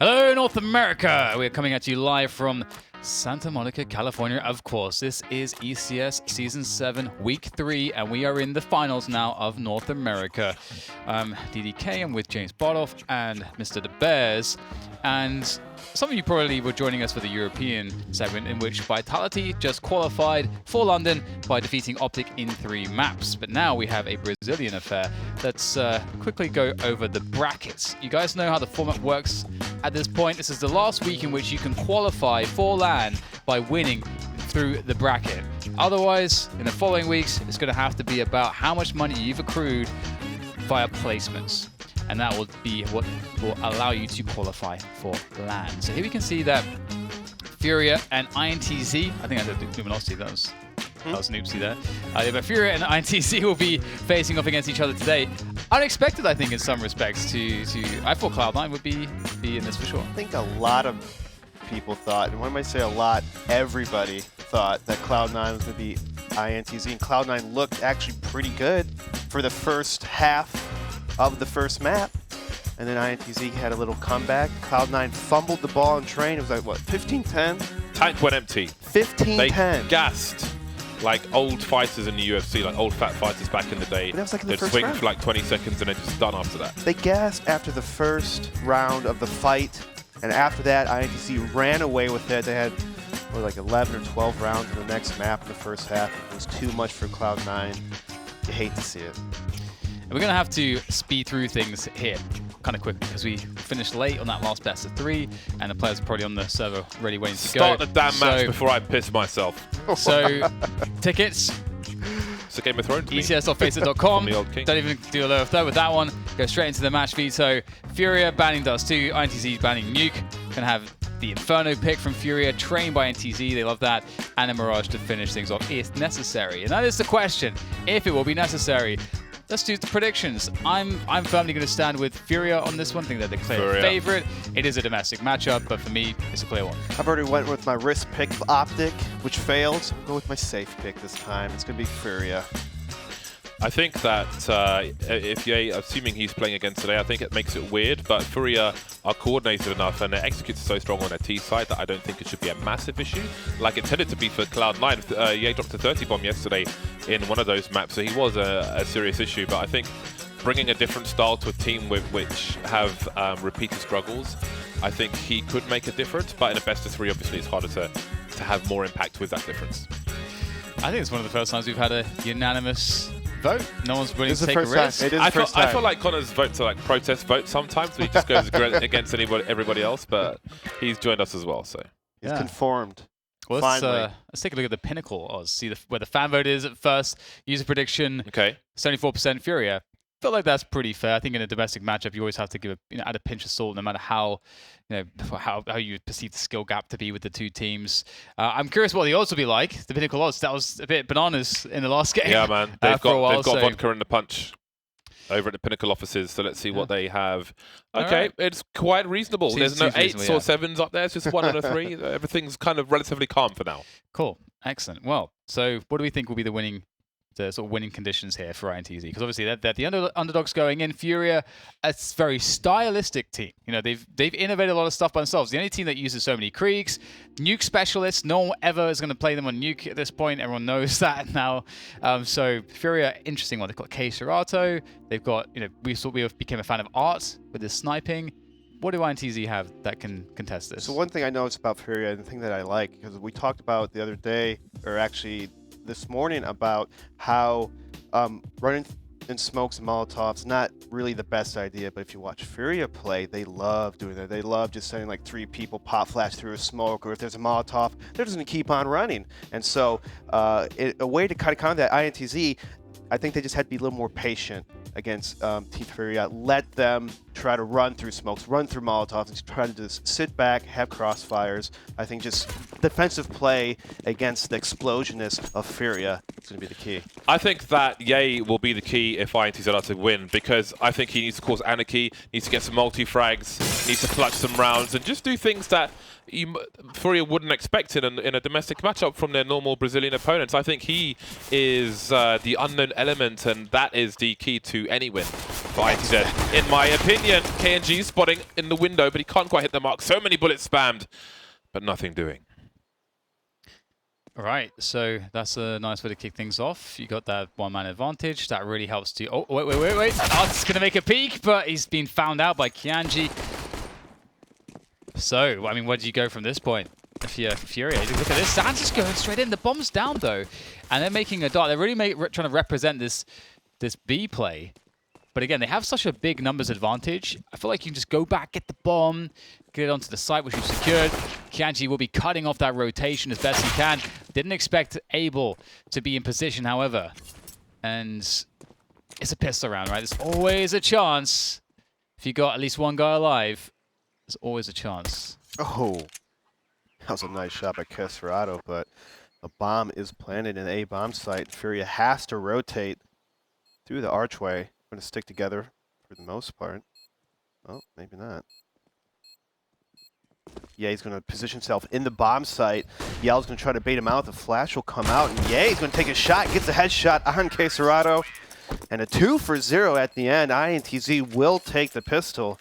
Hello, North America! We're coming at you live from Santa Monica, California. Of course, this is ECS Season 7, Week 3, and we are in the finals now of North America. DDK, I'm with James Bardoff and Mr. The Bears. And some of you probably were joining us for the European segment, in which Vitality just qualified for London by defeating Optic in 3 maps. But now we have a Brazilian affair. Let's quickly go over the brackets. You guys know how the format works at this point. This is the last week in which you can qualify for LAN by winning through the bracket. Otherwise, in the following weeks, it's going to have to be about how much money you've accrued via placements. And that will be what will allow you to qualify for LAN. So here we can see that FURIA and INTZ, I think I said Luminosity, that was an oopsie there. But FURIA and INTZ will be facing off against each other today. Unexpected, I think, in some respects. I thought Cloud9 would be in this for sure. I think a lot of people thought, and when I say a lot, everybody thought that Cloud9 was going to be INTZ, and Cloud9 looked actually pretty good for the first half of the first map, and then INTZ had a little comeback. Cloud9 fumbled the ball in train. It was like, what, 15-10? Tank went empty. 15-10. They gassed like old fighters in the UFC, like old fat fighters back in the day. But that was like in the They'd first swing round. for like 20 seconds and then just done after that. They gassed after the first round of the fight, and after that, INTZ ran away with it. They had like 11 or 12 rounds in the next map in the first half. It was too much for Cloud9. You hate to see it. We're going to have to speed through things here kind of quick because we finished late on that last best of 3, and the players are probably on the server ready waiting to Start go. the damn match before I piss myself. So, tickets, It's a Game of Thrones. ECS.Facebook.com. The old king. Don't even do a lower third with that one. Go straight into the match veto. FURIA banning Dust 2, INTZ banning Nuke. Gonna have the Inferno pick from FURIA, trained by NTZ, they love that, and a Mirage to finish things off if necessary. And that is the question, if it will be necessary. Let's do the predictions. I'm firmly going to stand with FURIA on this one. I think they're the clear favorite. It is a domestic matchup, but for me, it's a clear one. I've already went with my risk pick of Optic, which failed. I'll go with my safe pick this time. It's going to be FURIA. I think that if Ye, assuming he's playing against today, I think it makes it weird, but FURIA are coordinated enough and their executes are so strong on their T side that I don't think it should be a massive issue, like it tended to be for Cloud9. Ye dropped a 30 bomb yesterday in one of those maps, so he was a serious issue, but I think bringing a different style to a team with which have repeated struggles, I think he could make a difference, but in a best of 3, obviously it's harder to have more impact with that difference. I think it's one of the first times we've had a unanimous vote. No one's willing to take a risk. I feel like Connor's votes are like protest votes sometimes, but he just goes against everybody else, but he's joined us as well, so. He's conformed. Well, let's take a look at the Pinnacle odds. See where the fan vote is at first. User prediction, okay. 74% FURIA. I feel like that's pretty fair. I think in a domestic matchup, you always have to give add a pinch of salt, no matter how you perceive the skill gap to be with the two teams. I'm curious what the odds will be like. The Pinnacle odds, that was a bit bananas in the last game. Yeah, man, they've got vodka in the punch over at the Pinnacle offices. So let's see what they have. Okay, right. It's quite reasonable. There's no 8s or 7s up there. It's just 1 and a 3. Everything's kind of relatively calm for now. Cool, excellent. Well, so what do we think will be the sort of winning conditions here for INTZ? Because obviously they're the underdogs going in. FURIA, a very stylistic team. They've innovated a lot of stuff by themselves. The only team that uses so many Kriegs, Nuke specialists. No one ever is going to play them on Nuke at this point. Everyone knows that now. So FURIA, interesting one. They've got K Serato. They've got, we became a fan of Art with his sniping. What do INTZ have that can contest this? So one thing I noticed about FURIA, and the thing that I like, because we talked about the other day, or actually this morning, about how running in smokes and Molotovs not really the best idea, but if you watch FURIA play, they love doing that. They love just sending like 3 people pop flash through a smoke, or if there's a Molotov, they're just going to keep on running. And so a way to kind of counter that, INTZ, I think they just had to be a little more patient against Team FURIA. Let them try to run through smokes, run through Molotovs, and try to just sit back, have crossfires. I think just defensive play against the explosionness of FURIA is going to be the key. I think that Ye will be the key if INTZ are to win, because I think he needs to cause anarchy, needs to get some multi-frags, needs to clutch some rounds, and just do things that FURIA wouldn't expect in a domestic matchup from their normal Brazilian opponents. I think he is the unknown element, and that is the key to any win. for INTZ. In my opinion, KNG spotting in the window, but he can't quite hit the mark. So many bullets spammed, but nothing doing. All right, so that's a nice way to kick things off. You got that one-man advantage. That really helps to... Oh, wait. Art's going to make a peek, but he's been found out by Kianji. So, I mean, where do you go from this point? If you're FURIA, look at this. Sands just going straight in. The bomb's down, though. And they're making a dart. They're really trying to represent this B play. But again, they have such a big numbers advantage. I feel like you can just go back, get the bomb, get it onto the site, which we've secured. Kianji will be cutting off that rotation as best he can. Didn't expect Abel to be in position, however. And it's a pistol round, right? There's always a chance. If you got at least one guy alive, there's always a chance. Oh, that was a nice shot by Kesperado, but a bomb is planted in a bomb site. FURIA has to rotate through the archway. Going to stick together for the most part. Oh, maybe not. Yeah, he's going to position himself in the bomb site. Yell's going to try to bait him out. The flash will come out, and yeah, he's going to take a shot. Gets a headshot on Kesperado. And a 2 for 0 at the end. INTZ will take the pistol.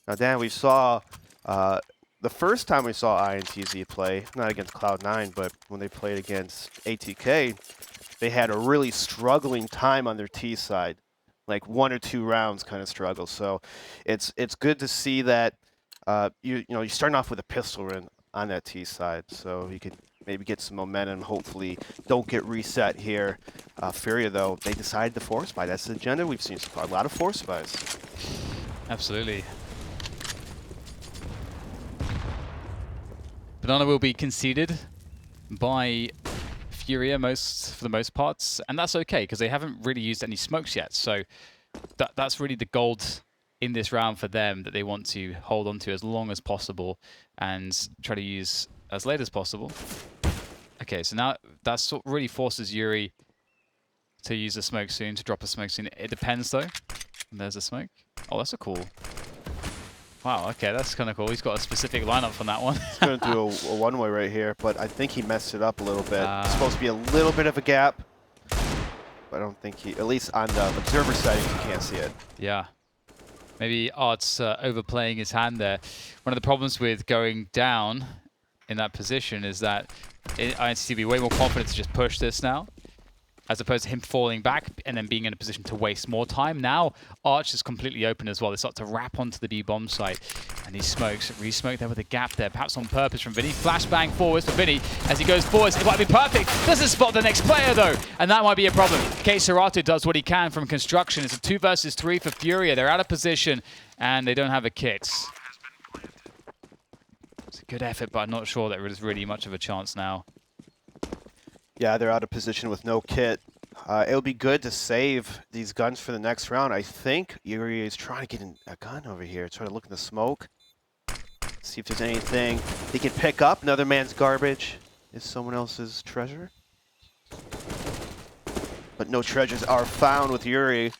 Now, Dan, we saw the first time we saw INTZ play, not against Cloud9, but when they played against ATK, they had a really struggling time on their T side. Like 1 or 2 rounds kind of struggle. So it's good to see that you're starting off with a pistol run on that T side, so you could maybe get some momentum. Hopefully, don't get reset here. FURIA, though, they decided to force buy. That's the agenda we've seen so far. A lot of force buys. Absolutely. Banana will be conceded by FURIA for the most parts, and that's okay because they haven't really used any smokes yet. So that's really the gold in this round for them that they want to hold on to as long as possible and try to use as late as possible. Okay, so now that really forces Yuri to use a smoke soon, to drop a smoke soon. It depends though. There's a smoke. Oh, that's a cool. Wow, okay, that's kind of cool. He's got a specific lineup on that one. He's going to do a one-way right here, but I think he messed it up a little bit. It's supposed to be a little bit of a gap, but I don't think he, at least on the observer settings, you can't see it. Yeah. Maybe Art's overplaying his hand there. One of the problems with going down in that position is that INTZ will be way more confident to just push this now, as opposed to him falling back and then being in a position to waste more time. Now, Arch is completely open as well. They start to wrap onto the B-bomb site. And he smokes, re-smoked there with a gap there, perhaps on purpose from Vinny. Flashbang forwards for Vinny. As he goes forwards, it might be perfect. Doesn't spot the next player, though. And that might be a problem. Kesperado does what he can from construction. It's a 2 versus 3 for FURIA. They're out of position, and they don't have a kit. It's a good effort, but I'm not sure that there's really much of a chance now. Yeah, they're out of position with no kit. It'll be good to save these guns for the next round. I think Yuri is trying to get a gun over here, trying to look in the smoke, see if there's anything he can pick up. Another man's garbage is someone else's treasure. But no treasures are found with Yuri.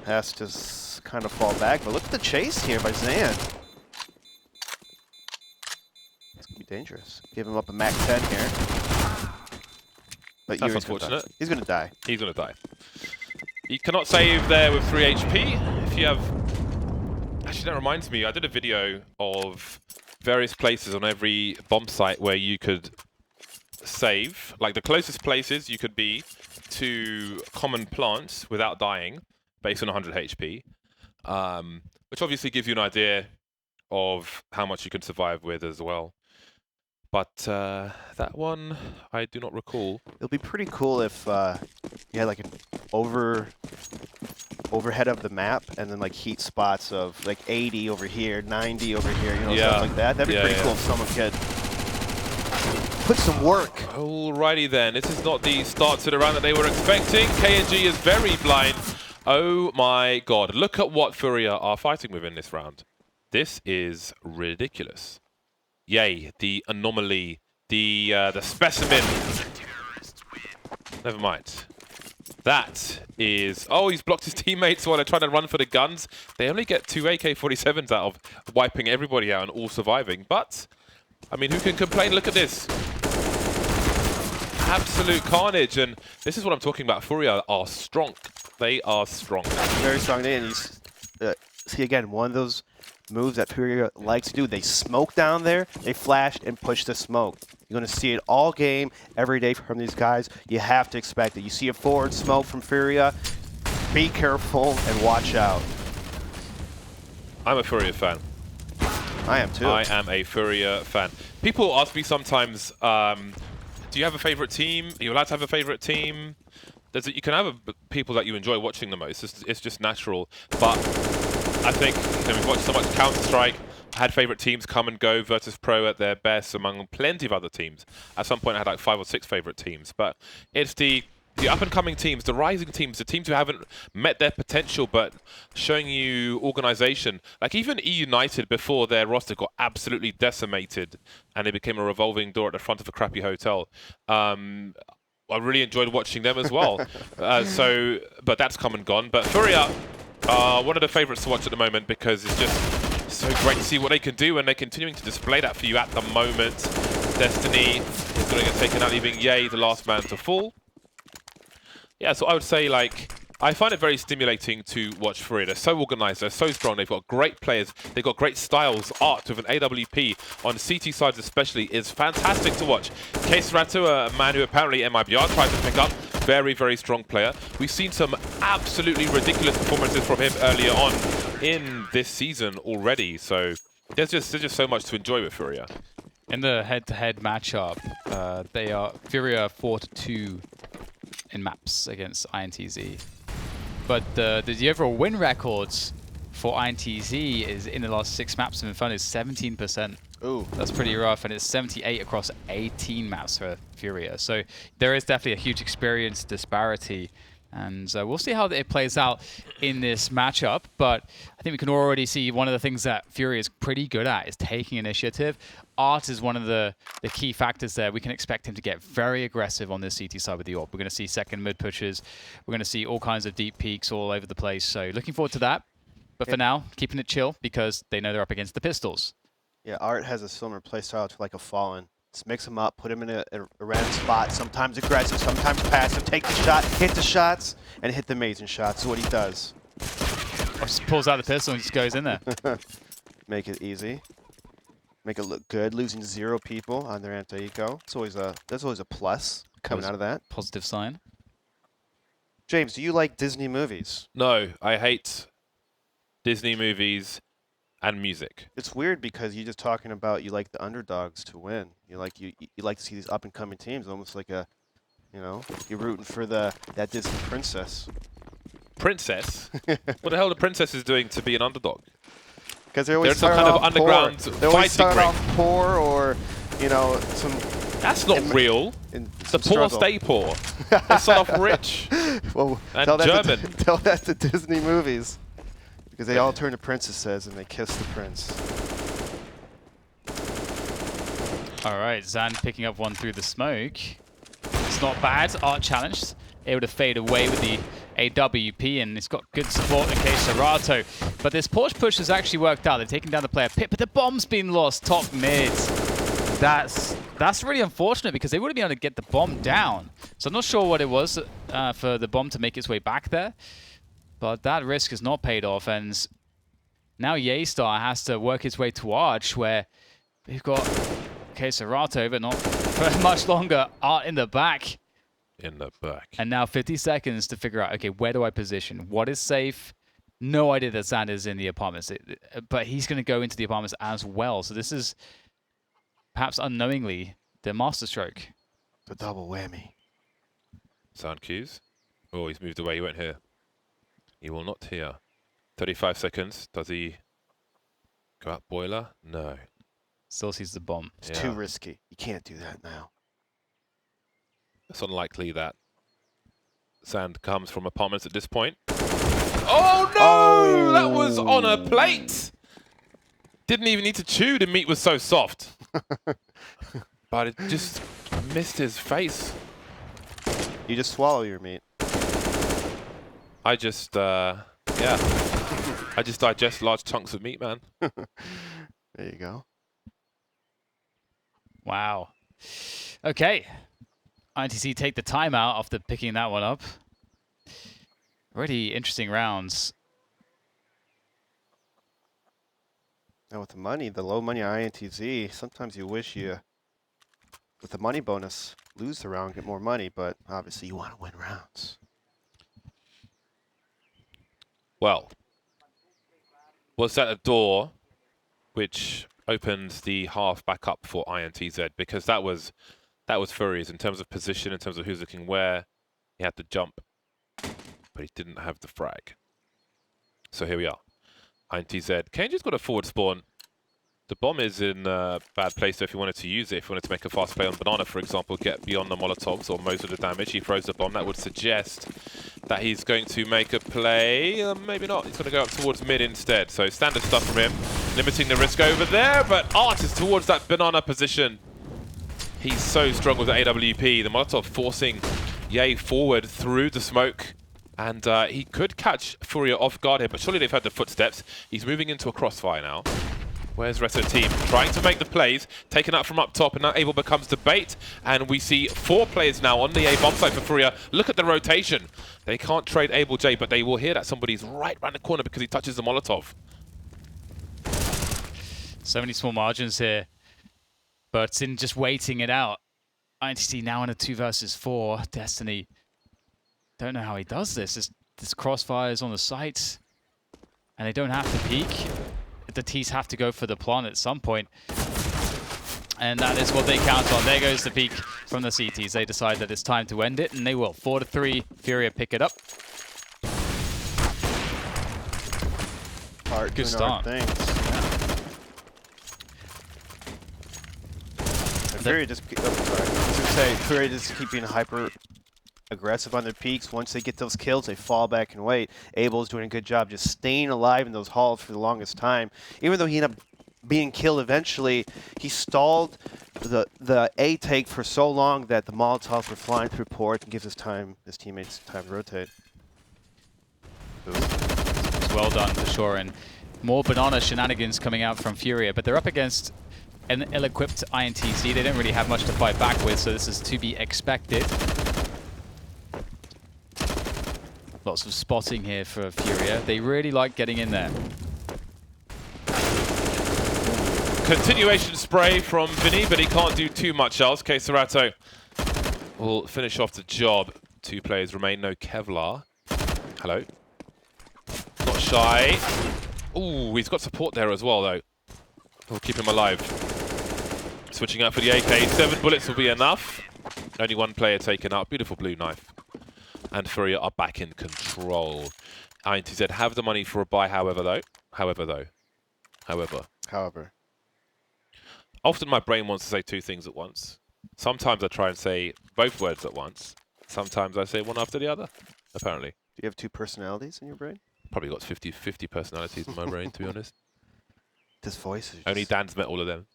Has to kind of fall back. But look at the chase here by Zan. It's going to be dangerous. Give him up a Mac 10 here. But that's Yuri's unfortunate. He's going to die. He's going to die. He cannot save there with 3 HP. If you have... Actually, that reminds me. I did a video of various places on every bomb site where you could save. Like the closest places you could be to common plants without dying based on 100 HP. Which obviously gives you an idea of how much you can survive with as well. But that one, I do not recall. It'll be pretty cool if you had like an overhead of the map and then like heat spots of like 80 over here, 90 over here, you know, stuff like that. That'd be pretty cool if someone could put some work. Alrighty then, this is not the start to the round that they were expecting. KNG is very blind. Oh my god, look at what FURIA are fighting with in this round. This is ridiculous. Yay, the anomaly, the specimen. Never mind. That is... Oh, he's blocked his teammates while they're trying to run for the guns. They only get 2 AK-47s out of wiping everybody out and all surviving. But, I mean, who can complain? Look at this. Absolute carnage. And this is what I'm talking about. FURIA are strong. They are strong. Very strong day, and you see again one of those moves that FURIA likes to do. They smoke down there, they flash and push the smoke. You're going to see it all game, every day from these guys. You have to expect it. You see a forward smoke from FURIA, be careful and watch out. I'm a FURIA fan. I am too. I am a FURIA fan. People ask me sometimes, do you have a favorite team? Are you allowed to have a favorite team? You can have people that you enjoy watching the most. It's just natural. But I think we've watched so much Counter-Strike. I had favorite teams come and go. Virtus Pro at their best among plenty of other teams. At some point, I had like 5 or 6 favorite teams. But it's the up-and-coming teams, the rising teams, the teams who haven't met their potential but showing you organization. Like even E-United before their roster got absolutely decimated and it became a revolving door at the front of a crappy hotel. I really enjoyed watching them as well. But that's come and gone. But FURIA are one of the favorites to watch at the moment because it's just so great to see what they can do, and they're continuing to display that for you at the moment. Destiny is going to get taken out, leaving Yay the last man to fall. Yeah, so I would say, like, I find it very stimulating to watch FURIA. They're so organized, they're so strong, they've got great players, they've got great styles. Art with an AWP on CT sides especially is fantastic to watch. Case Ratu, a man who apparently MIBR tried to pick up, very, very strong player. We've seen some absolutely ridiculous performances from him earlier on in this season already, so there's just so much to enjoy with FURIA. In the head-to-head matchup, FURIA 4-2 in maps against INTZ. But the overall win records for INTZ is in the last 6 maps of Inferno is 17%. Ooh. That's pretty rough, and it's 78 across 18 maps for FURIA. So there is definitely a huge experience disparity, and we'll see how it plays out in this matchup. But I think we can already see one of the things that FURIA is pretty good at is taking initiative. Art is one of the key factors there. We can expect him to get very aggressive on this CT side with the AWP. We're going to see second mid pushes. We're going to see all kinds of deep peaks all over the place. So looking forward to that. But for now, keeping it chill because they know they're up against the Pistols. Yeah, Art has a similar playstyle to like a Fallen. Just mix him up, put him in a random spot, sometimes aggressive, sometimes passive, take the shot, hit the shots, and hit the amazing shots. That's what he does. Or just pulls out the pistol and just goes in there. Make it easy. Make it look good, losing 0 people on their anti-eco. That's always a plus coming out of that. Positive sign. James, do you like Disney movies? No, I hate Disney movies and music. It's weird because you're just talking about you like the underdogs to win. You like to see these up and coming teams, almost like you're rooting for that Disney princess. Princess? What the hell are the princesses doing to be an underdog? Because they're always some kind of underground They always fighting start ring. off poor, or some. That's not real. The poor stay poor. They start off rich Well, and German. Tell that to Disney movies, because they all turn to princesses and they kiss the prince. All right, Zan picking up one through the smoke. It's not bad. Art challenged, able to fade away with the AWP, and it's got good support in case Serato. But this Porsche push has actually worked out. They're taking down the player pit, but the bomb's been lost top mid. That's really unfortunate because they would have been able to get the bomb down. So I'm not sure what it was for the bomb to make its way back there, but that risk has not paid off. And now Yaystar has to work his way to Arch, where we've got Serato, but not for much longer. Art in the back. And now 50 seconds to figure out, okay, where do I position? What is safe? No idea that Zan is in the apartments, but he's going to go into the apartments as well. So this is perhaps unknowingly the masterstroke. The double whammy. Sound cues. Oh, he's moved away. He went here. He will not here. 35 seconds. Does he go out boiler? No. Still sees the bomb. It's too risky. You can't do that now. It's unlikely that Sand comes from apartments at this point. Oh no! Oh. That was on a plate! Didn't even need to chew, the meat was so soft. But it just missed his face. You just swallow your meat. I just, I just digest large chunks of meat, man. There you go. Wow. Okay. INTZ take the timeout after picking that one up. Already interesting rounds. Now with the money, the low money on INTZ, sometimes you wish you, with the money bonus, lose the round, get more money, but obviously you want to win rounds. Well, was that a door which opened the half back up for INTZ? Because that was FURIA's in terms of position, in terms of who's looking where. He had to jump, but he didn't have the frag. So here we are. INTZ. KNG's got a forward spawn. The bomb is in a bad place, so if you wanted to use it, if you wanted to make a fast play on Banana, for example, get beyond the Molotovs or most of the damage, he throws the bomb. That would suggest that he's going to make a play. Maybe not. He's going to go up towards mid instead. So standard stuff from him, limiting the risk over there, but Art is towards that Banana position. He's so strong with the AWP. The Molotov forcing Yay forward through the smoke. And he could catch FURIA off guard here, but surely they've had the footsteps. He's moving into a crossfire now. Where's the rest of the team? Trying to make the plays, taken out from up top, and now Abel becomes the bait. And we see 4 players now on the A bomb site for FURIA. Look at the rotation. They can't trade Abel J, but they will hear that somebody's right around the corner because he touches the Molotov. So many small margins here, but in just waiting it out. INTZ now in a 2 versus 4. Destiny, don't know how he does this. This crossfire is on the site, and they don't have to peek. The T's have to go for the plant at some point. And that is what they count on. There goes the peek from the CTs. They decide that it's time to end it, and they will. 4-3, FURIA pick it up. Good start. FURIA just, FURIA just keep being hyper aggressive on their peaks. Once they get those kills, they fall back and wait. Abel's doing a good job just staying alive in those halls for the longest time. Even though he ended up being killed eventually, he stalled the A take for so long that the Molotovs were flying through port and gives his teammates time to rotate. It's well done for sure, and more Banana shenanigans coming out from FURIA, but they're up against an ill-equipped INTZ. They don't really have much to fight back with, so this is to be expected. Lots of spotting here for FURIA. They really like getting in there. Continuation spray from Vinny, but he can't do too much else. Serato will finish off the job. 2 players remain, no Kevlar. Hello. Not shy. Ooh, he's got support there as well, though. We'll keep him alive. Switching out for the AK. 7 bullets will be enough. Only 1 player taken out. Beautiful blue knife. And FURIA are back in control. INTZ have the money for a buy, however. Often my brain wants to say 2 things at once. Sometimes I try and say both words at once. Sometimes I say one after the other, apparently. Do you have 2 personalities in your brain? Probably got 50 personalities in my brain, to be honest. This voice is Only Dan's met all of them.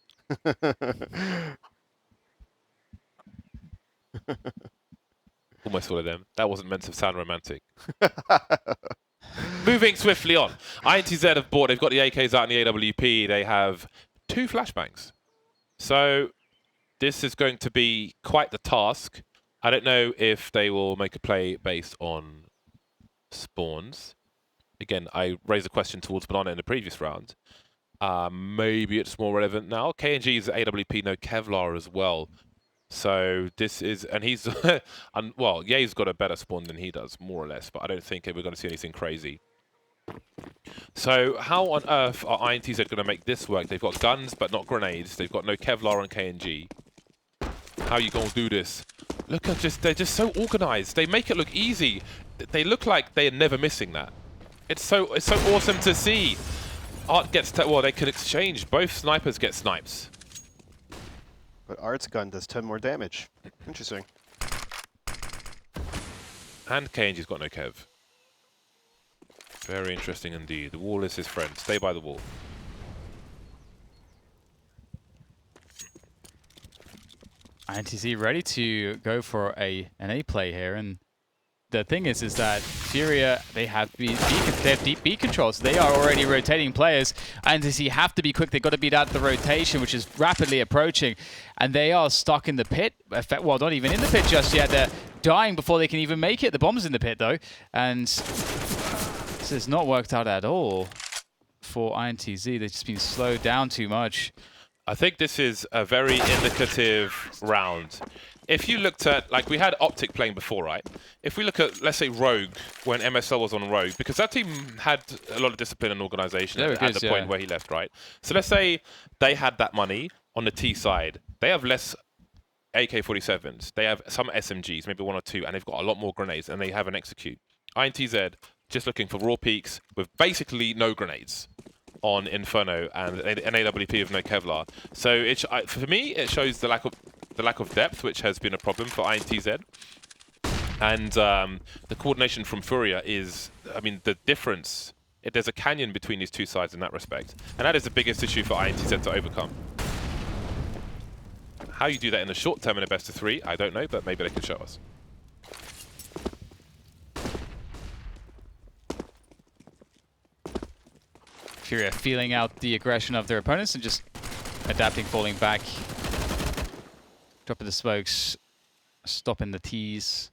Almost all of them. That wasn't meant to sound romantic. Moving swiftly on. INTZ have bought, they've got the AKs out in the AWP. They have 2 flashbangs. So this is going to be quite the task. I don't know if they will make a play based on spawns. Again, I raised a question towards Banana in the previous round. Maybe it's more relevant now. KNG's AWP, no Kevlar as well. So this is, and he's, well, Ye's got a better spawn than he does, more or less, but I don't think we're going to see anything crazy. So how on earth are INTZ going to make this work? They've got guns, but not grenades. They've got no Kevlar on KNG. How are you going to do this? Look at they're just so organized. They make it look easy. They look like they're never missing that. It's so awesome to see. Art gets, well, they can exchange. Both snipers get snipes. But Art's gun does 10 more damage. Interesting. And KNG's got no Kev. Very interesting indeed. The wall is his friend. Stay by the wall. INTZ ready to go for an A play here, and the thing is that FURIA, they have deep B control, so they are already rotating players. INTZ have to be quick. They've got to beat out the rotation, which is rapidly approaching, and they are stuck in the pit. Well, not even in the pit just yet. They're dying before they can even make it. The bomb's in the pit, though, and This has not worked out at all for INTZ. They've just been slowed down too much. I think this is a very indicative round. If you looked at, like, we had Optic playing before, right? If we look at, let's say, Rogue, when MSL was on Rogue, because that team had a lot of discipline and organization at the point where he left, right? So let's say they had that money on the T side. They have less AK-47s. They have some SMGs, maybe 1 or 2, and they've got a lot more grenades, and they have an execute. INTZ just looking for raw peaks with basically no grenades on Inferno and an AWP with no Kevlar. So for me, it shows the lack of depth, which has been a problem for INTZ. And the coordination from FURIA is, I mean, the difference. There's a canyon between these two sides in that respect, and that is the biggest issue for INTZ to overcome. How you do that in the short term in a best of 3, I don't know, but maybe they can show us. FURIA feeling out the aggression of their opponents and just adapting, falling back, dropping the smokes, stopping the T's.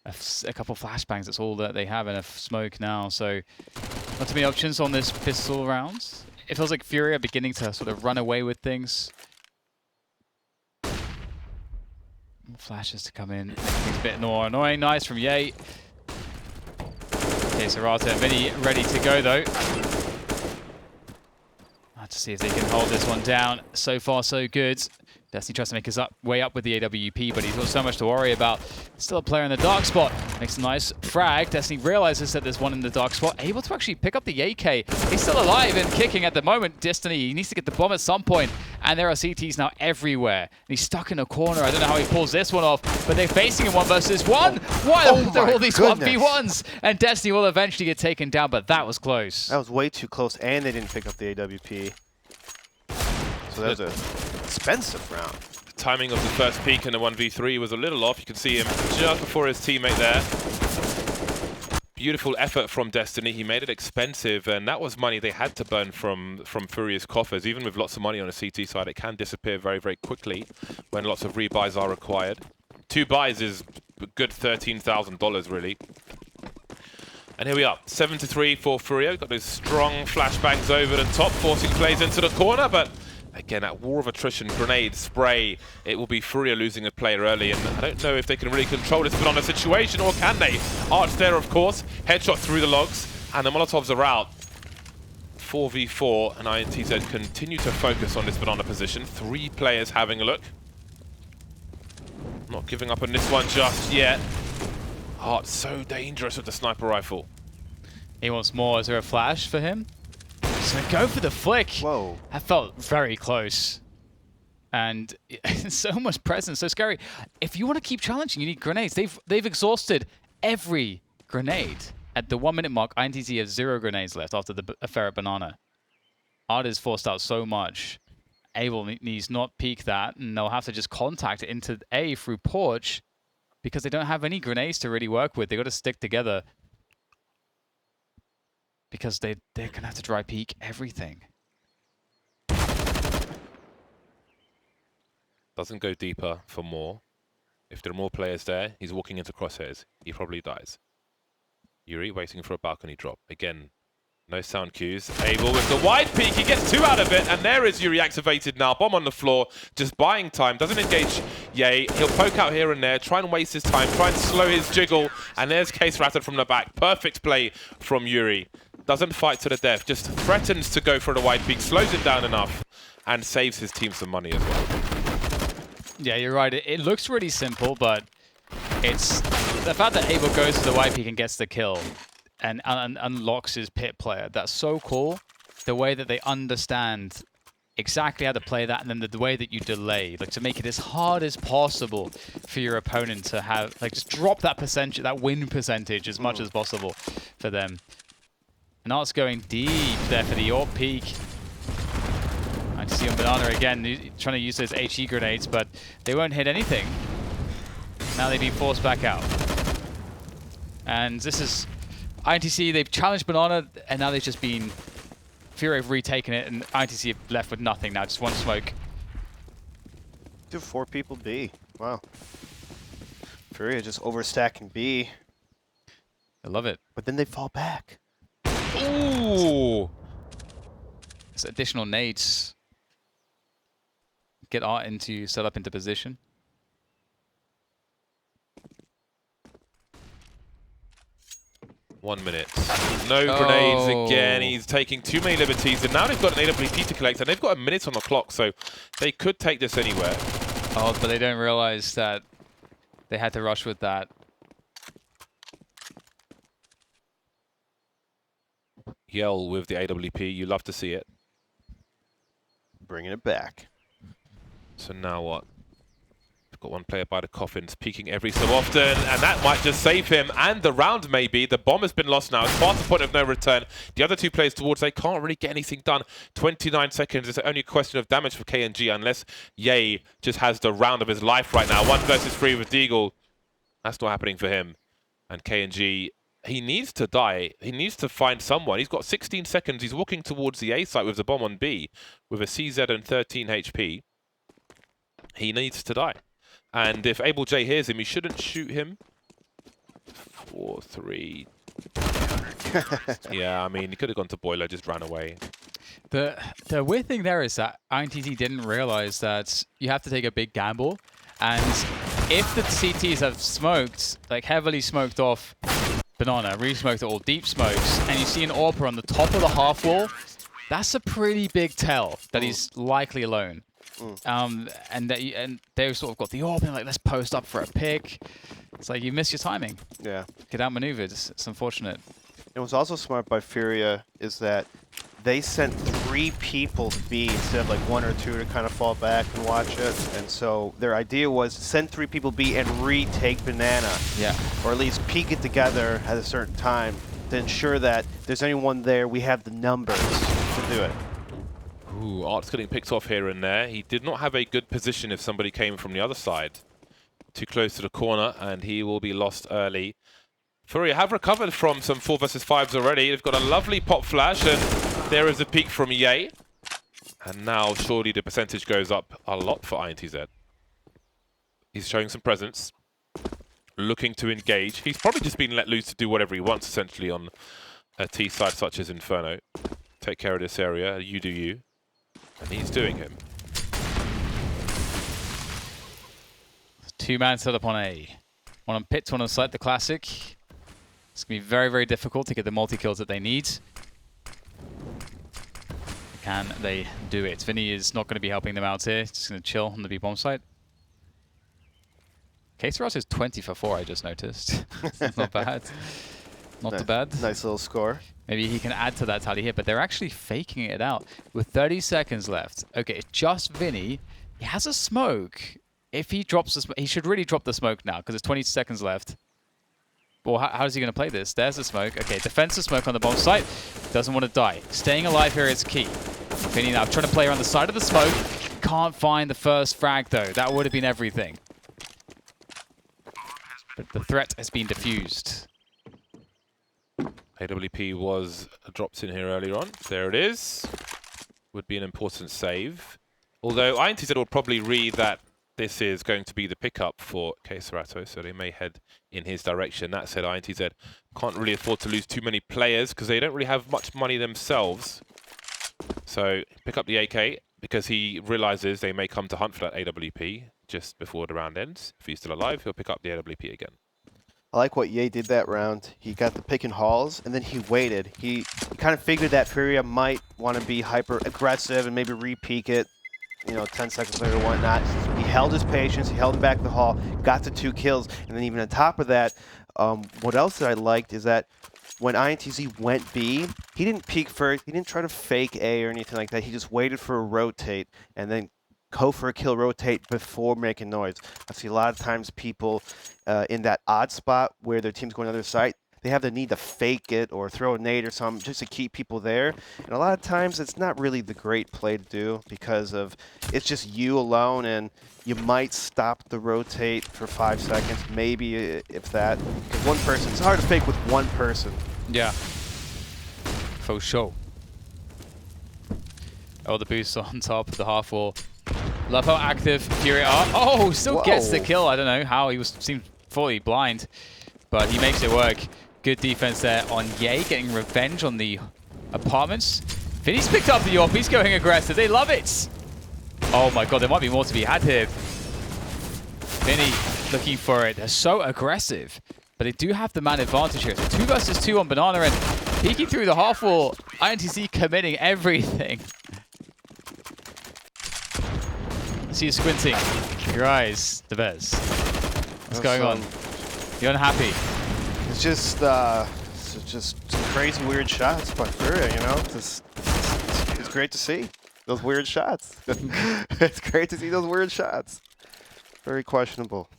A couple flashbangs, that's all that they have in a smoke now. So not too many options on this pistol round. It feels like FURIA are beginning to sort of run away with things. Flashes to come in, make things a bit more annoying. Nice from Ye. Okay, Serrata and Vinny ready to go though. To see if they can hold this one down. So far, so good. Destiny tries to make his way up with the AWP, but he's got so much to worry about. Still a player in the dark spot. Makes a nice frag. Destiny realizes that there's one in the dark spot. Able to actually pick up the AK. He's still alive and kicking at the moment. Destiny, he needs to get the bomb at some point. And there are CTs now everywhere. And he's stuck in a corner. I don't know how he pulls this one off, but they're facing him 1 versus 1. Why are there all these 1v1s? And Destiny will eventually get taken down, but that was close. That was way too close, and they didn't pick up the AWP. So that was an expensive round. The timing of the first peak in the 1v3 was a little off. You can see him just before his teammate there. Beautiful effort from Destiny. He made it expensive, and that was money they had to burn from FURIA's coffers. Even with lots of money on the CT side, it can disappear very, very quickly when lots of rebuys are required. 2 buys is a good $13,000, really. And here we are, 7-3 for FURIA. Got those strong flashbangs over the top, forcing plays into the corner, but again, that war of attrition, grenade, spray, it will be FURIA losing a player early, and I don't know if they can really control this banana situation, or can they? Arch there, of course, headshot through the logs, and the Molotovs are out. 4v4, and INTZ continue to focus on this banana position. 3 players having a look. Not giving up on this one just yet. Art so dangerous with the sniper rifle. He wants more. Is there a flash for him? So go for the flick. Whoa. That felt very close. And so much presence, so scary. If you want to keep challenging, you need grenades. They've exhausted every grenade. At the 1 minute mark, INTZ has 0 grenades left after the ferret banana. Art is forced out so much. A will needs not peek that, and they'll have to just contact it into A through Porch because they don't have any grenades to really work with. They got to stick together because they're going to have to dry peek everything. Doesn't go deeper for more. If there are more players there, he's walking into crosshairs. He probably dies. Yuri waiting for a balcony drop. Again, no sound cues. Able with the wide peek, he gets 2 out of it, and there is Yuri activated now. Bomb on the floor, just buying time. Doesn't engage Ye. He'll poke out here and there, try and waste his time, try and slow his jiggle, and there's Case Ratted from the back. Perfect play from Yuri. Doesn't fight to the death, just threatens to go for the wide peek, slows it down enough, and saves his team some money as well. Yeah, you're right. It looks really simple, but it's the fact that Abel goes to the wide peek and gets the kill and unlocks his pit player. That's so cool. The way that they understand exactly how to play that, and then the way that you delay, like to make it as hard as possible for your opponent to have, like, just drop that percentage, that win percentage as much as possible for them. And Art's going deep there for the AWP peek. I see on Banana again, trying to use those HE grenades, but they won't hit anything. Now they've been forced back out. And this is INTZ, they've challenged Banana, and now they've just been... FURIA have retaken it, and INTZ have left with nothing now, just 1 smoke. Dude, 4 people B. Wow. FURIA just overstacking B. I love it. But then they fall back. Ooh! It's additional nades. Get Art into set up into position. One minute. No grenades again. He's taking too many liberties, and now they've got an AWP to collect, and they've got a minute on the clock, so they could take this anywhere. Oh, but they don't realize that they had to rush with that. Yell with the AWP. You love to see it. Bringing it back. So now what? We've got one player by the coffins peeking every so often, and that might just save him and the round maybe. The bomb has been lost now. It's past the point of no return. The other two players towards, they can't really get anything done. 29 seconds. It's only a question of damage for KNG unless Ye just has the round of his life right now. 1 versus 3 with Deagle. That's not happening for him. And KNG, he needs to die. He needs to find someone. He's got 16 seconds. He's walking towards the A site with the bomb on B with a CZ and 13 HP. He needs to die. And if Able J hears him, he shouldn't shoot him. 4, 3. Yeah, I mean, he could have gone to Boiler, just ran away. The weird thing there is that INTZ didn't realize that you have to take a big gamble. And if the CTs have smoked, like heavily smoked off Banana, really smoked all deep smokes, and you see an AWPer on the top of the half wall, that's a pretty big tell that he's likely alone. And they've sort of got the AWP and like, let's post up for a pick. It's like you miss your timing. Yeah. Get outmaneuvered. It's unfortunate. It was also smart by FURIA is that they sent 3 people to B instead of like 1 or 2 to kind of fall back and watch it. And so their idea was send 3 people B and retake Banana. Yeah. Or at least peek it together at a certain time to ensure that if there's anyone there, we have the numbers to do it. Ooh, Art's getting picked off here and there. He did not have a good position if somebody came from the other side. Too close to the corner, and he will be lost early. FURIA have recovered from some 4 versus 5s already. They've got a lovely pop flash, and there is a peek from Ye. And now, surely the percentage goes up a lot for INTZ. He's showing some presence, looking to engage. He's probably just been let loose to do whatever he wants, essentially, on a T side such as Inferno. Take care of this area, you do you. And he's doing him. 2-man set up on A. One on pits, one on site, the classic. It's going to be very, very difficult to get the multi-kills that they need. Can they do it? Vinny is not going to be helping them out here. Just going to chill on the B-bomb site. K-Ross is 20 for 4, I just noticed. Not bad. Not too bad. Nice little score. Maybe he can add to that tally here, but they're actually faking it out with 30 seconds left. Okay, it's just Vinny. He has a smoke. If he drops the smoke, he should really drop the smoke now because there's 20 seconds left. Well, how is he going to play this? There's the smoke. Okay, defensive smoke on the bomb site. Doesn't want to die. Staying alive here is key. Vinny now trying to play around the side of the smoke. Can't find the first frag though. That would have been everything. But the threat has been diffused. AWP was dropped in here earlier on. There it is. Would be an important save. Although INTZ will probably read that this is going to be the pickup for K-Serato, so they may head in his direction. That said, INTZ can't really afford to lose too many players because they don't really have much money themselves. So pick up the AK because he realizes they may come to hunt for that AWP just before the round ends. If he's still alive, he'll pick up the AWP again. I like what Ye did that round. He got the pick and hauls, and then he waited. He kind of figured that FURIA might want to be hyper aggressive and maybe re-peek it, 10 seconds later or whatnot. He held his patience. He held back the haul, got the 2 kills, and then even on top of that, what else that I liked is that when INTZ went B, he didn't peek first. He didn't try to fake A or anything like that. He just waited for a rotate and then go for a kill rotate before making noise. I see a lot of times people in that odd spot where their team's going to the other side, they have the need to fake it or throw a nade or something just to keep people there. And a lot of times it's not really the great play to do because of it's just you alone and you might stop the rotate for 5 seconds, maybe if that. Because one person, it's hard to fake with one person. Yeah. For sure. Oh, the boost on top of the half wall. Love how active FURIA are. Oh, still gets the kill. I don't know how. He seemed fully blind, but he makes it work. Good defense there on Ye, getting revenge on the apartments. Vinny's picked up the AWP. He's going aggressive. They love it. Oh my god, there might be more to be had here. Vinny looking for it. They're so aggressive, but they do have the man advantage here. So 2 versus 2 on Banana, and peeking through the half wall. INTZ committing everything. See you squinting. Your eyes, Devez. What's going on? You're unhappy. It's just crazy weird shots by FURIA, you know? It's great to see those weird shots. It's great to see those weird shots. Very questionable.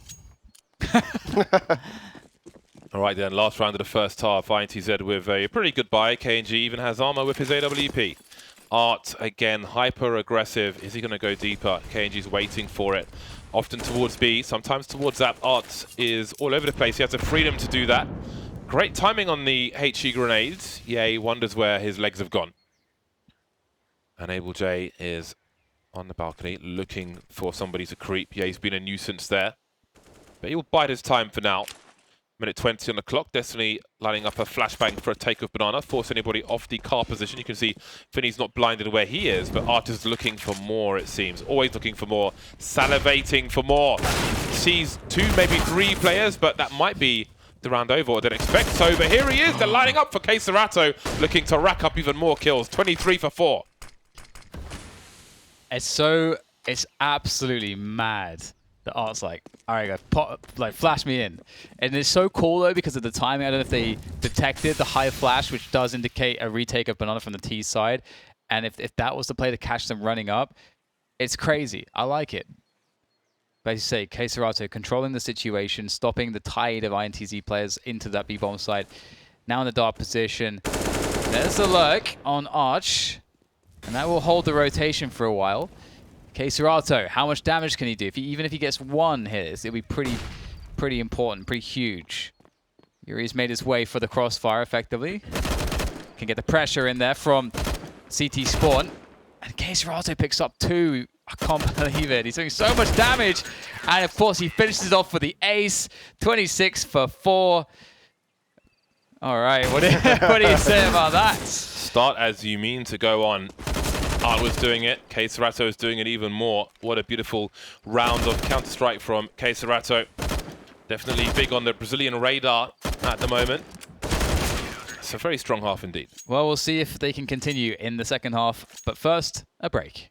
All right then, last round of the first half. INTZ with a pretty good buy. KNG even has armor with his AWP. Art, again, hyper aggressive. Is he going to go deeper? KNG's waiting for it. Often towards B, sometimes towards that. Art is all over the place. He has the freedom to do that. Great timing on the HE grenades. Ye wonders where his legs have gone. And Abel J is on the balcony looking for somebody to creep. Ye's been a nuisance there. But he'll bide his time for now. Minute 20 on the clock. Destiny lining up a flashbang for a take of Banana. Force anybody off the car position. You can see Finney's not blinded where he is, but Art is looking for more, it seems. Always looking for more. Salivating for more. Sees 2, maybe 3 players, but that might be the round over. I didn't expect so, but here he is. They're lining up for Keiserato, looking to rack up even more kills. 23 for 4. It's absolutely mad. The Art's like, all right, guys, flash me in. And it's so cool, though, because of the timing. I don't know if they detected the high flash, which does indicate a retake of Banana from the T side. And if that was the play to catch them running up, it's crazy. I like it. But as you say, Keiserato controlling the situation, stopping the tide of INTZ players into that B-bomb side. Now in the dark position. There's the lurk on Arch. And that will hold the rotation for a while. Keiserato, how much damage can he do? Even if he gets 1 hit, it'll be pretty important, pretty huge. Yuri's made his way for the crossfire effectively. Can get the pressure in there from CT spawn. And Keiserato picks up 2. I can't believe it. He's doing so much damage. And of course, he finishes off with the ace. 26 for 4. All right, what do you say about that? Start as you mean to go on. Art was doing it. Keiserato is doing it even more. What a beautiful round of Counter-Strike from Keiserato. Definitely big on the Brazilian radar at the moment. It's a very strong half indeed. Well, we'll see if they can continue in the second half. But first, a break.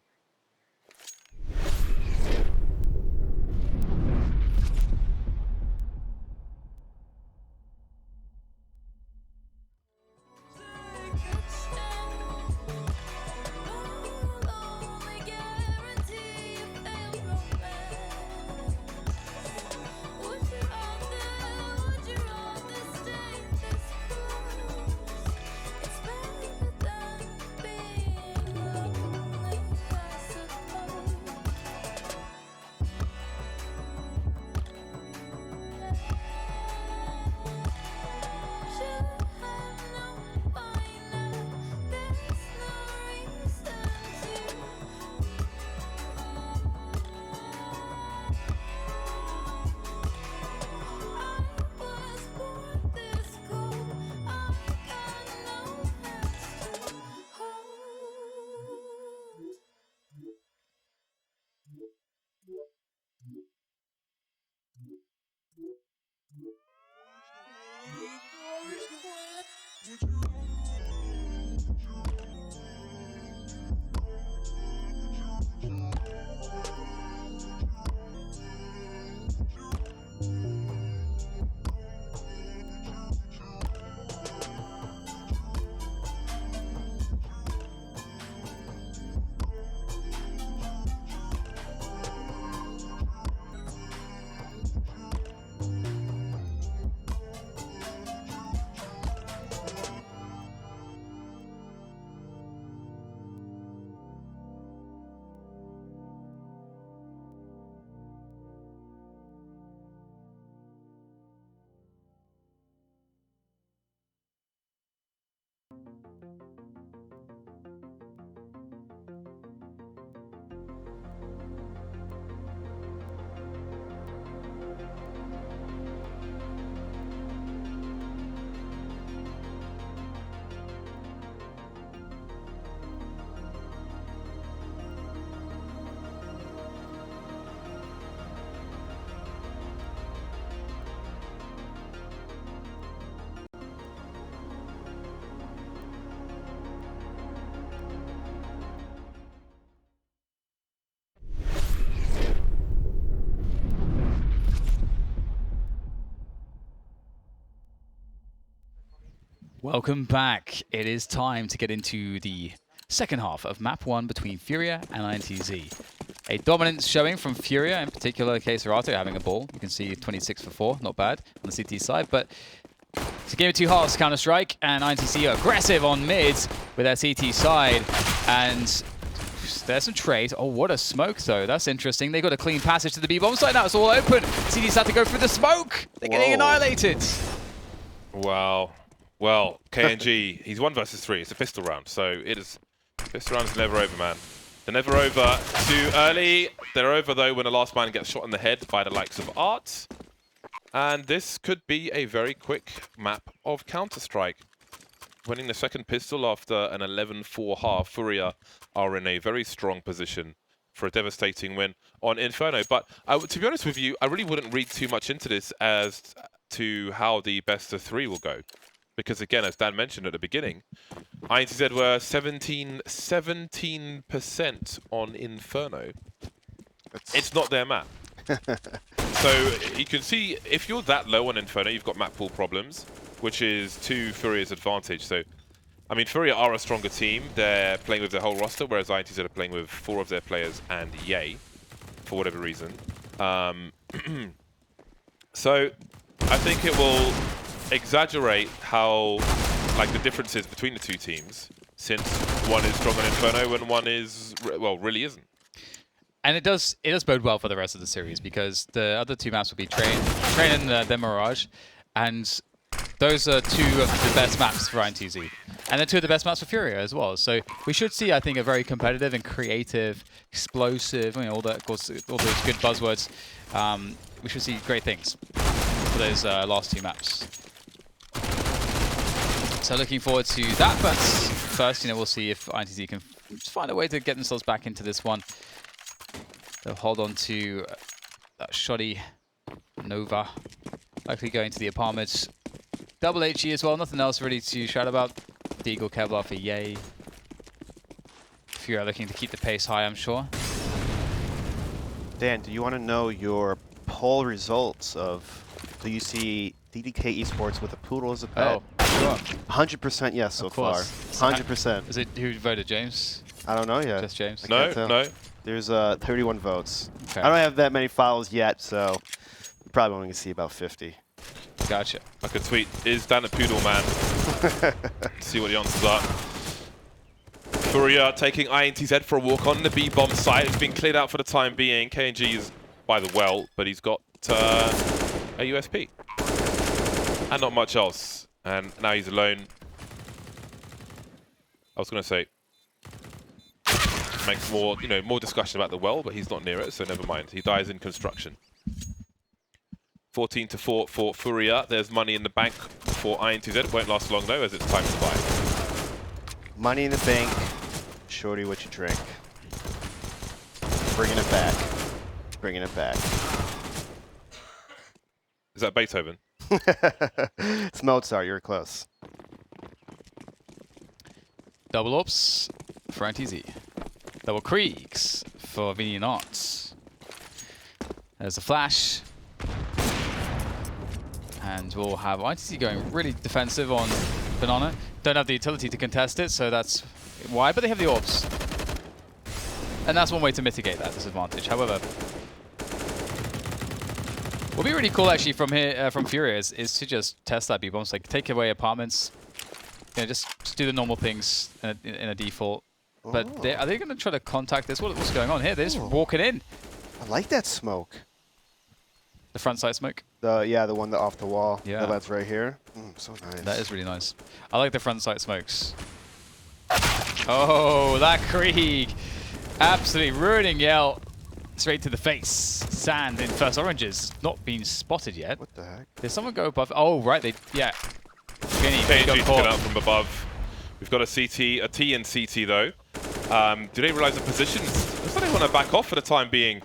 Welcome back. It is time to get into the second half of map 1 between FURIA and INTZ. A dominance showing from FURIA, in particular KSerato having a ball. You can see 26 for 4, not bad on the CT side, but it's a game of two halves, Counter-Strike, and INTZ are aggressive on mid with their CT side, and there's some trade. Oh, what a smoke, though. That's interesting. They got a clean passage to the B-bomb site. Now it's all open. CT's had to go through the smoke. They're getting annihilated. Wow. Well, KNG, he's 1 versus 3. It's a pistol round, so it is. Pistol round is never over, man. They're never over too early. They're over, though, when the last man gets shot in the head by the likes of Art. And this could be a very quick map of Counter-Strike. Winning the second pistol after an 11-4 half, FURIA are in a very strong position for a devastating win on Inferno. But to be honest with you, I really wouldn't read too much into this as to how the best of 3 will go. Because again, as Dan mentioned at the beginning, INTZ were 17% on Inferno. It's not their map. So you can see, if you're that low on Inferno, you've got map pool problems, which is to FURIA's advantage. So, I mean, FURIA are a stronger team. They're playing with their whole roster, whereas INTZ are playing with 4 of their players and Yay, for whatever reason. So, I think it will exaggerate how, like, the differences between the two teams, since one is strong on Inferno and one is, well, really isn't. And it does bode well for the rest of the series, because the other 2 maps will be Train and then Mirage, and those are 2 of the best maps for INTZ. And they're 2 of the best maps for FURIA as well. So we should see, I think, a very competitive and creative, explosive, you know, all those good buzzwords. We should see great things for those last 2 maps. So looking forward to that, but first, you know, we'll see if INTZ can find a way to get themselves back into this one. They'll hold on to that shoddy Nova, likely going to the apartments. Double HE as well, nothing else really to shout about. Deagle Kevlar for Yay. FURIA looking to keep the pace high, I'm sure. Dan, do you want to know your poll results of, do you see DDK Esports with a poodle as a pet? Oh, sure. 100% yes so far. 100%. Is it who voted, James? I don't know yet. Just James? No. There's 31 votes. Okay. I don't have that many follows yet, so you're probably only going to see about 50. Gotcha. I could tweet, is Dan a poodle man? See what the answers are. FURIA taking INTZ for a walk on the B-bomb site. It's been cleared out for the time being. KNG is by the well, but he's got a USP. And not much else. And now he's alone. I was going to say, makes more, you know, more discussion about the well, but he's not near it, so never mind. He dies in construction. 14-4 for FURIA. There's money in the bank for INTZ. It won't last long though, as it's time to buy. Money in the bank. Shorty, what you drink. Bringing it back. Bringing it back. Is that Beethoven? It's Mozart. You're close. Double Ops for INTZ. Double Kriegs for Vinian Arts. There's a flash. And we'll have INTZ going really defensive on Banana. Don't have the utility to contest it, so that's why, but they have the orbs. And that's one way to mitigate that disadvantage. However, what would be really cool actually from here, from FURIA is to just test that B-bombs, like take away apartments, you know, just do the normal things in a default. But are they going to try to contact this? What's going on here? They're just walking in. I like that smoke. The front side smoke? Yeah, the one off the wall. Yeah. That's right here. So nice. That is really nice. I like the front sight smokes. Oh, that Krieg. Absolutely ruining Yell. Straight to the face. Sand in first oranges. Not been spotted yet. What the heck? Did someone go above? Oh, right. Yeah. KNG taken out from above. We've got a CT, a T and CT though. Do they realize the positions? Looks like they want to back off for the time being.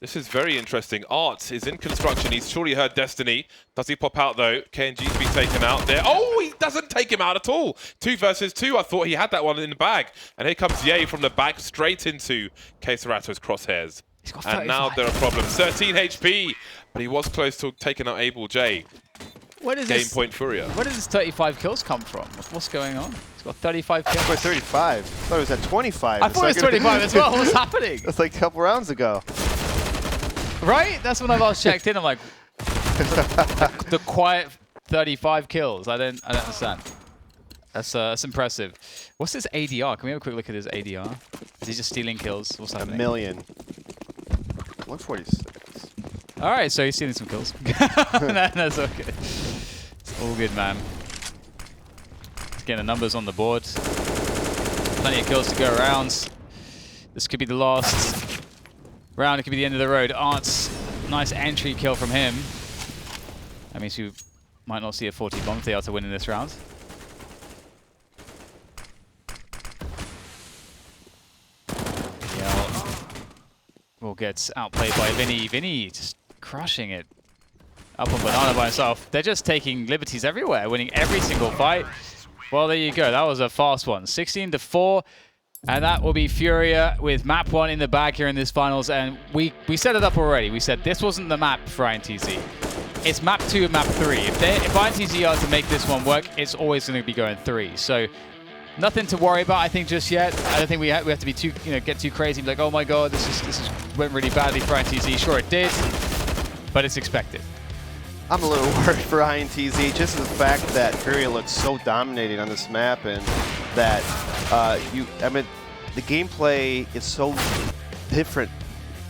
This is very interesting. Art is in construction. He's surely heard Destiny. Does he pop out though? KNG's been taken out there. Oh, he doesn't take him out at all. 2 versus 2. I thought he had that one in the bag. And here comes Ye from the back straight into KSerato's crosshairs. He's got and now there are problems. 13 HP, but he was close to taking out Able J. Where does Game this, point Furia. where does this 35 kills come from? What's going on? He's got 35 kills. We're 35. I thought it was at 25. I thought it was 25 as well. What's happening? That's like a couple rounds ago. Right? That's when I last checked in. I'm like, the quiet 35 kills. I don't understand. That's impressive. What's his ADR? Can we have a quick look at his ADR? Is he just stealing kills? What's happening? 1 million. 146. All right, so he's stealing some kills. That's okay. It's all good, man. Let's get the numbers on the board. Plenty of kills to go around. This could be the last round. It could be the end of the road. Arts, nice entry kill from him. That means you might not see a 40 bomb if they are to win in this round. Will get outplayed by Vinny. Vinny just crushing it. Up on Banana by himself. They're just taking liberties everywhere, winning every single fight. Well, there you go. That was a fast one. 16-4. And that will be FURIA with map 1 in the bag here in this finals. And we set it up already. We said this wasn't the map for INTZ. It's map 2 and map 3. If INTZ are to make this one work, it's always going to be going 3. So nothing to worry about, I think, just yet. I don't think we have to be too, get too crazy and be like, oh my god, this went really badly for INTZ. Sure, it did, but it's expected. I'm a little worried for INTZ, just the fact that FURIA looks so dominating on this map, and that the gameplay is so different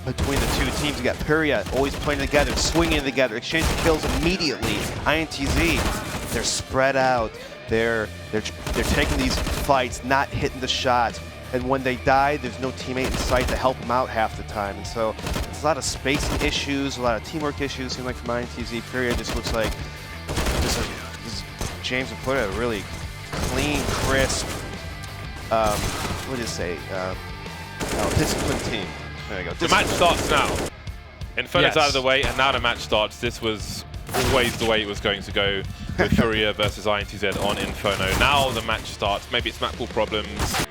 between the two teams. You got FURIA always playing together, swinging together, exchanging kills immediately. INTZ, they're spread out. They're taking these fights, not hitting the shots, and when they die, there's no teammate in sight to help them out half the time. And so it's a lot of spacing issues, a lot of teamwork issues. Seem like from INTZ, FURIA just looks like James would put it, a really clean, crisp, what do you say? Disciplined team. There you go. The match starts now. Inferno's out of the way, and now the match starts. This was always the way it was going to go with FURIA versus INTZ on Inferno. Now the match starts. Maybe it's map pool problems.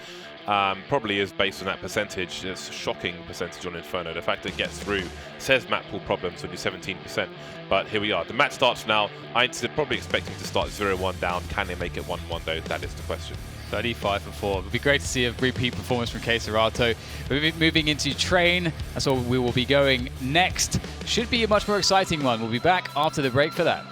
Probably is based on that percentage. It's a shocking percentage on Inferno. The fact that it gets through says map pool problems would be 17%. But here we are. The match starts now. INTZ probably expecting to start 0-1 down. Can they make it 1-1 though? That is the question. 35-4. It would be great to see a repeat performance from K-Serato. We're moving into Train. That's where we will be going next. Should be a much more exciting one. We'll be back after the break for that.